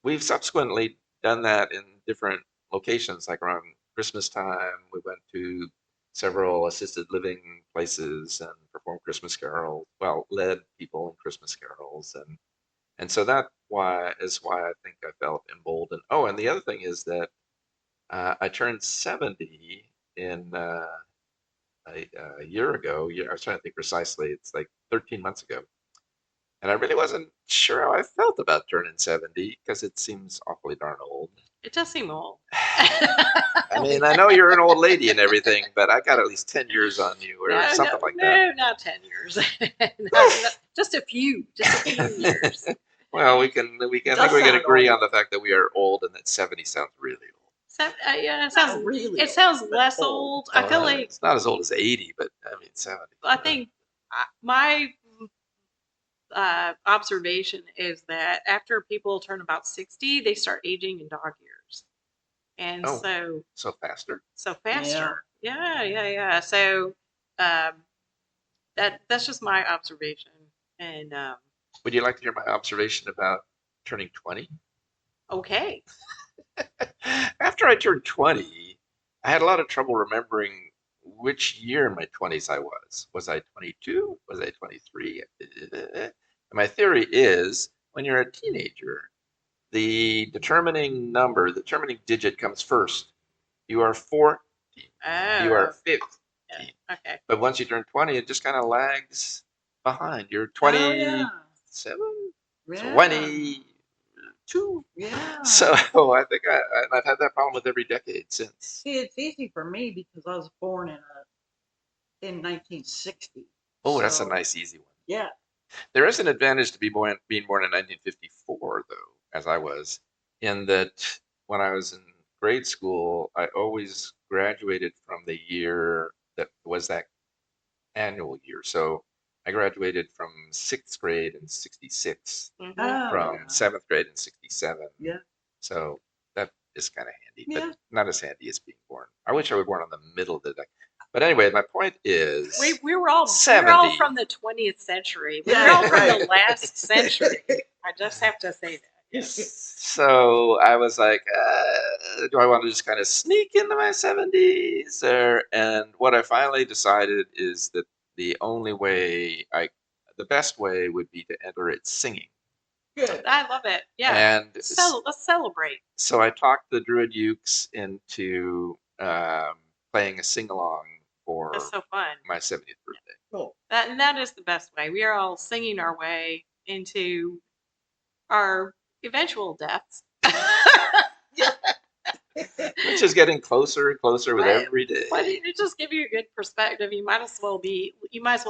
we've subsequently done that in different locations, like around Christmas time. We went to several assisted living places and performed Christmas carols. Well, led people in Christmas carols, and so that is why I think I felt emboldened. Oh, and the other thing is that I turned 70 in a year ago. I was trying to think precisely. It's like 13 months ago. And I really wasn't sure how I felt about turning 70 because it seems awfully darn old. It does seem old. I mean, I know you're an old lady and everything, but I got at least 10 years on you or something like that. No, not 10 years. Just a few years. Well, I think we can agree on the fact that we are old and that 70 sounds really old. Yeah, it sounds less old. I feel like it's not as old as 80, but I mean 70. I think my observation is that after people turn about 60, they start aging in dog years, and so faster. Yeah. So that's just my observation. And would you like to hear my observation about turning 20? Okay. After I turned 20, I had a lot of trouble remembering which year in my 20s I was. Was I 22? Was I 23? And my theory is when you're a teenager, the determining digit comes first. You are 14. Oh. You are 15. Yeah. Okay. But once you turn 20, it just kind of lags behind. You're 27, 22. Yeah. So I think I've had that problem with every decade since. See, it's easy for me because I was born in 1960. Oh, that's a nice easy one. Yeah. There is an advantage to being born in 1954, though, as I was, in that when I was in grade school, I always graduated from the year that was that annual year. So I graduated from 6th grade in 66, from 7th grade in 67. Yeah. So that is kind of handy, but not as handy as being born. I wish I were born in the middle of the decade. But anyway, my point is, we were all from the 20th century. We were all from the last century. I just have to say that. Yes. So I was like, do I want to just kind of sneak into my 70s? And what I finally decided is that the best way would be to enter it singing. Good. I love it. Yeah. And let's celebrate. So I talked the Druid Ukes into playing a sing-along for That's so fun. my 70th birthday. Cool. That is the best way. We are all singing our way into our eventual deaths. Which is getting closer and closer with every day. But it just give you a good perspective. You might as well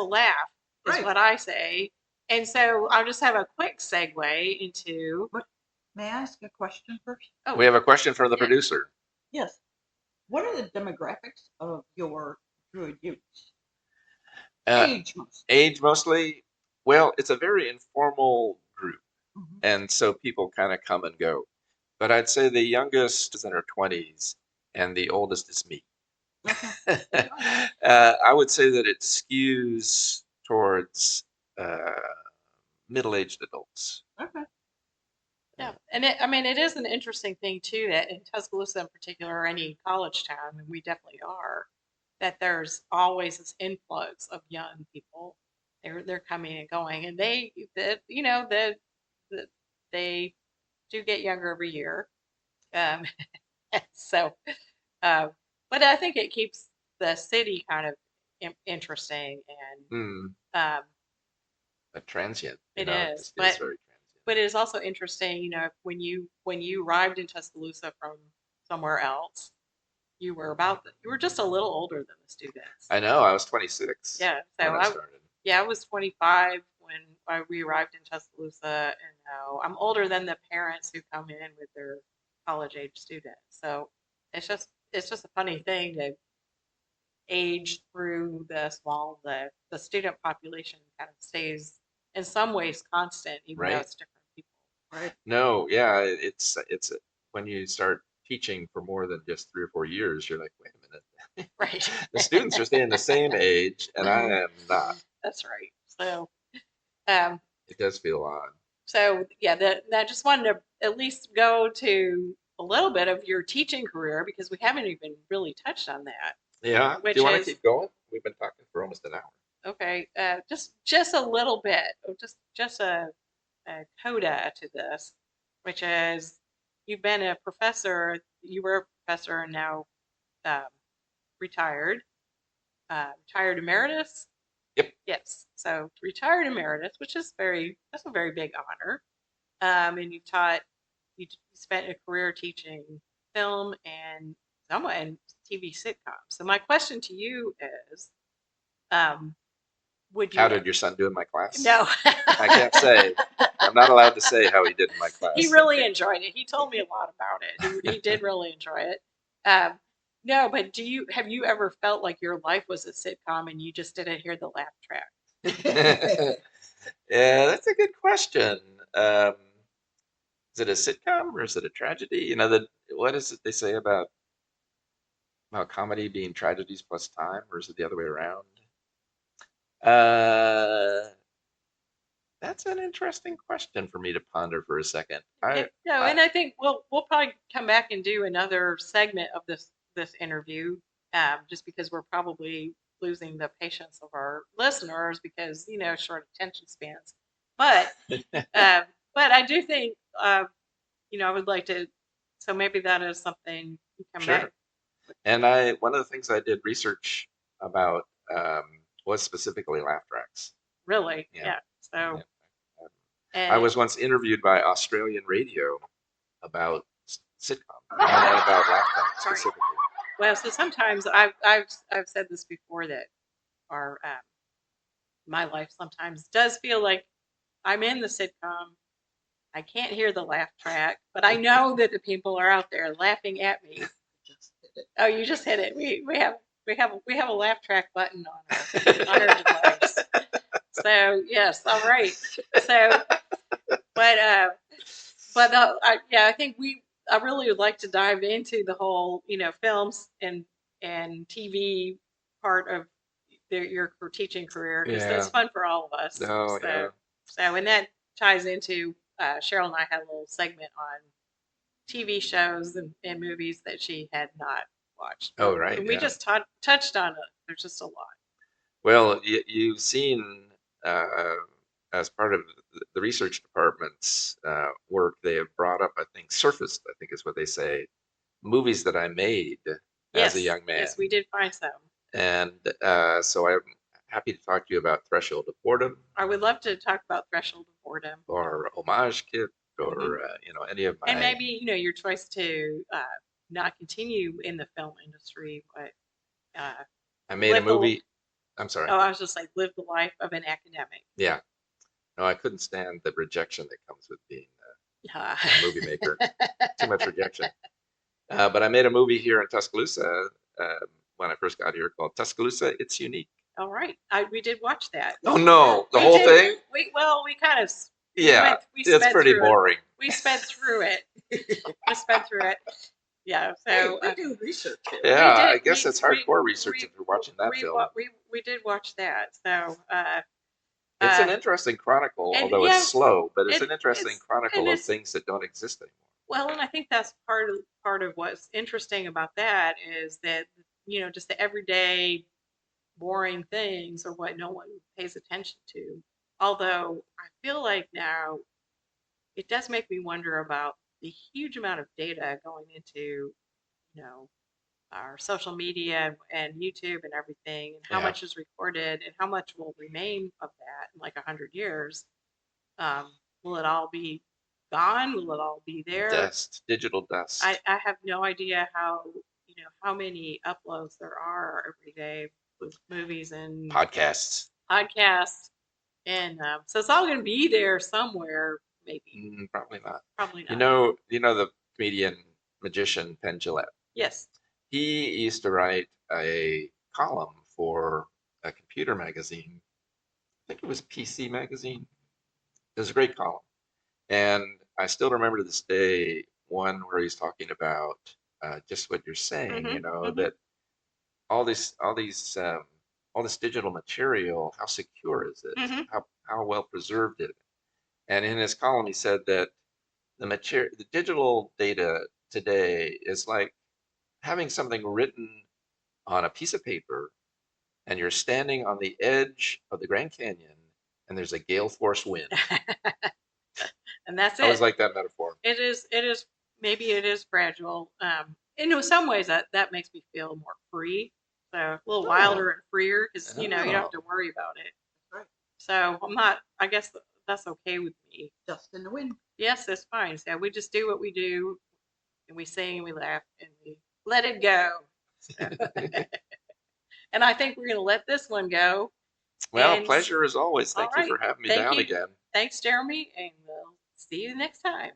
laugh, is what I say. And so I'll just have a quick segue into. May I ask a question first? Oh, We have a question from the Yeah. producer. Yes. What are the demographics of your druid youths? Uh, Age most. age mostly. Well, it's a very informal group, Mhm. and so people kind of come and go. But I'd say the youngest is in her 20s, and the oldest is me. I would say that it skews towards uh, middle-aged adults. Okay. yeah, and I mean, it is an interesting thing too that in Tuscaloosa in particular, or any college town, and we definitely are, that there's always this influx of young people. They're coming and going, and that they do get younger every year. Um, so, uh, but I think it keeps the city kind of interesting, Hmm, and a transient, it it is. just feels very transient. But it is also interesting, when you arrived in Tuscaloosa from somewhere else, you were just a little older than the students. I know, I was 26 Yeah, when so I started. I was 25 when we arrived in Tuscaloosa, and I'm older than the parents who come in with their college age students. So it's just a funny thing to age through the student population kind of stays in some ways constant, even though Right? it's different people. Right. No, yeah, when you start teaching for more than just 3 or 4 years, you're like, wait a minute. Right. The students are staying the same age, and I am not. That's right. So, um, It does feel odd. yeah, I just wanted to at least go to a little bit of your teaching career because we haven't even really touched on that, Yeah. Do which you want to is keep going? We've been talking for almost an hour. okay. Just a little bit, just a coda to this, which is you've been a professor. You were a professor and now um, retired, retired emeritus. Yep. Yes, so retired emeritus, which is that's a very big honor. And you spent a career teaching film and TV sitcoms. So my question to you is, um, would How you did your son do in my class? no? I can't say. I'm not allowed to say how he did in my class. He really enjoyed it. He told me a lot about it. He did really enjoy it. Um, no, but have you ever felt like your life was a sitcom and you just didn't hear the laugh track? Yeah, that's a good question. Um, is it a sitcom or is it a tragedy? What is it they say about comedy being tragedies plus time, or is it the other way around? Uh, that's an interesting question for me to ponder for a second. No, I and I think we'll probably come back and do another segment of this interview, just because we're probably losing the patience of our listeners because short attention spans. But uh, but I do think I would like to. So maybe that is something you come back. Sure. And one of the things I did research about was specifically laugh tracks. Really, Yeah. yeah. So Yeah. I was once interviewed by Australian radio about sitcom and about laugh tracks Sorry. specifically. Well, so sometimes I've said this before that our my life sometimes does feel like I'm in the sitcom. I can't hear the laugh track, but I know that the people are out there laughing at me. Oh, you just hit it. We have a laugh track button on our device. So yes, all right. So, yeah, I think I really would like to dive into the whole films and TV part of your teaching career because that's fun for all of us. Oh, yeah. So and that ties into Cheryl and I had a little segment on TV shows and movies that she had not watched. Oh, right. And we Yeah. just touched on it. There's just a lot. Well, you've seen uh, as part of the research department's work, they have brought up, I think, surfaced, I think is what they say, movies that I made as a young man. Yes, we did find some. And so I'm happy to talk to you about Threshold of Boredom. I would love to talk about Threshold of Boredom. Or Homage Kit, or any of my. And maybe your choice to not continue in the film industry, but I made a movie. I'm sorry. Oh, I was just like live the life of an academic. Yeah. No, I couldn't stand the rejection that comes with being a movie maker. Too much rejection. But I made a movie here in Tuscaloosa when I first got here called Tuscaloosa. It's unique. All right. We did watch that. Oh no, the We whole did. thing? We kind of Yeah, we it's sped pretty through boring. We sped through it. We sped through it. Yeah. So we do research here. Yeah, did- I guess we- it's hardcore we- research we- if you're watching that film. We did watch that. So It's an interesting chronicle, and although yeah, it's slow, but it's it- an interesting it's- chronicle and of it's- things that don't exist anymore. well, and I think that's part of what's interesting about that is that just the everyday boring things are what no one pays attention to. Although I feel like now it does make me wonder about the huge amount of data going into, our social media and YouTube and everything, and how Yeah. much is recorded and how much will remain of that in like 100 years. Will it all be gone? Will it all be there? Dust, digital dust. I have no idea how many uploads there are every day with movies and Podcasts. and so it's all going to be there somewhere, maybe. Probably not. Probably not. You know the comedian magician Penn Jillette. Yes. He used to write a column for a computer magazine. I think it was PC Magazine. It was a great column, and I still remember to this day one where he's talking about just what you're saying. Mhm. That all this digital material, how secure is it? Mhm. How well preserved is it? And in his column, he said that the digital data today is like having something written on a piece of paper, and you're standing on the edge of the Grand Canyon, and there's a gale force wind. And that's I always it. like that metaphor. It is. Maybe it is fragile. In some ways that makes me feel more free, so a little wilder and freer because you don't have to worry about it. Right. So I'm not. I guess that's okay with me. Dust in the wind. Yes, that's fine. So we just do what we do, and we sing and we laugh and we let it go. And I think we're going to let this one go. Well, And- pleasure as always. Thank All you for right. having me Thank down you. again. Thanks, Jeremy, and we'll see you next time.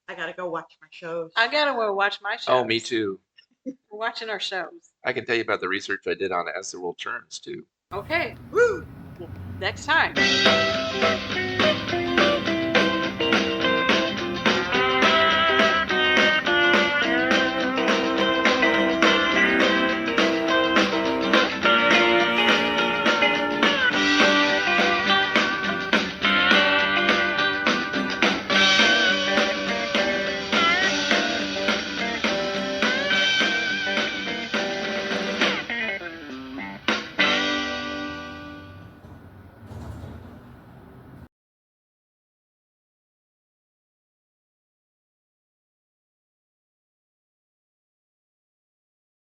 I gotta go watch my shows. I gotta go watch my shows. Oh, me too. We're watching our shows. I can tell you about the research I did on As the World Turns too. Okay. Woo! Next time.